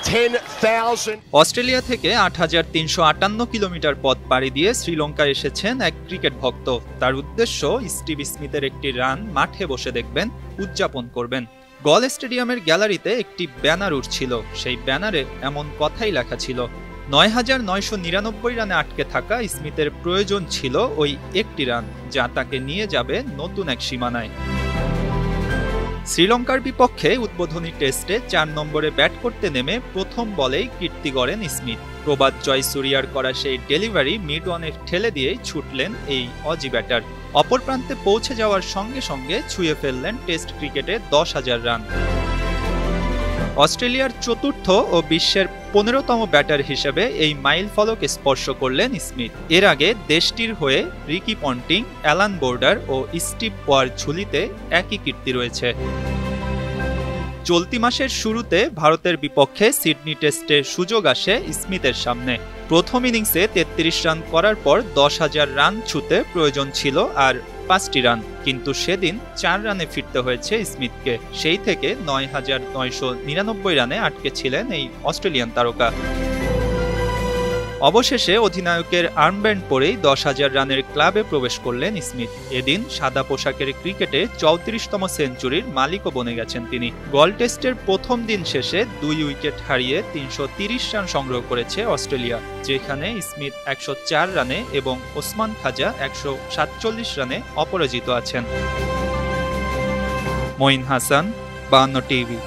10,000 Australia থেকে ৮৩৫৮ kilometre পথ পাড়ি দিয়ে শ্রীলঙ্কায় এসেছেন এক ক্রিকেট ভক্ত। তার উদ্দেশ্য স্টিভ স্মিথের একটি রান মাঠে বসে দেখবেন, উদযাপন করবেন। গল স্টেডিয়ামের গ্যালারিতে একটি ব্যানার উঠছিল। সেই ব্যানারে এমন কথাই লেখা ছিল, ৯,৯৯৯ রানে আটকে থাকা স্মিথের প্রয়োজন ছিল ওই একটি রান, যা তাকে নিয়ে যাবে নতুন এক সীমানায়। শ্রীলঙ্কার বিপক্ষে উদ্বোধনী টেস্টে ৪ নম্বরে ব্যাট করতে নেমে প্রথম বলেই কীর্তি গড়েন স্মিথ। প্রবাদ জয়সূরিয়ার করা সেই ডেলিভারি মিড অনে ঠেলে দিয়েই ছুটলেন এই অজি ব্যাটার। অপর প্রান্তে পৌঁছে যাওয়ার সঙ্গে সঙ্গে ছুঁয়ে ফেললেন টেস্ট ক্রিকেটে ১০,০০০ রান। অস্ট্রেলিয়ার চতুর্থ ও বিশ্বের ১৫তম ব্যাটার হিসেবে এই মাইল ফলক স্পর্শ করলেন স্মিথ। এর আগে দেশটির হয়ে রিকি পন্টিং, অ্যালান বোর্ডার ও স্টিভ ওয়ার ঝুলিতে একই কীর্তি রয়েছে। চলতি মাসের শুরুতে ভারতের বিপক্ষে সিডনি টেস্টের সুযোগ আসে স্মিথের সামনে। প্রথম ইনিংসে ৩৩ রান করার পর ১০,০০০ রান ছুঁতে প্রয়োজন ছিল আর ৫টি রান, কিন্তু সেদিন ৪ রানে ফিরতে হয়েছে স্মিথকে। সেই থেকে ৯,৯৯৯ রানে আটকে ছিলেন এই অস্ট্রেলিয়ান তারকা। অবশেষে অধিনায়কের আর্মব্যান্ড পরেই ১০,০০০ রানের ক্লাবে প্রবেশ করলেন স্মিথ। এদিন সাদা পোশাকের ক্রিকেটে ৩৪তম সেঞ্চুরির মালিকও বনে গেছেন তিনি। গল টেস্টের প্রথম দিন শেষে ২ উইকেট হারিয়ে ৩৩০ রান সংগ্রহ করেছে অস্ট্রেলিয়া, যেখানে স্মিথ ১০৪ রানে এবং ওসমান খাজা ১৪৭ রানে অপরাজিত আছেন। মঈন হাসান, ৫২ টিভি।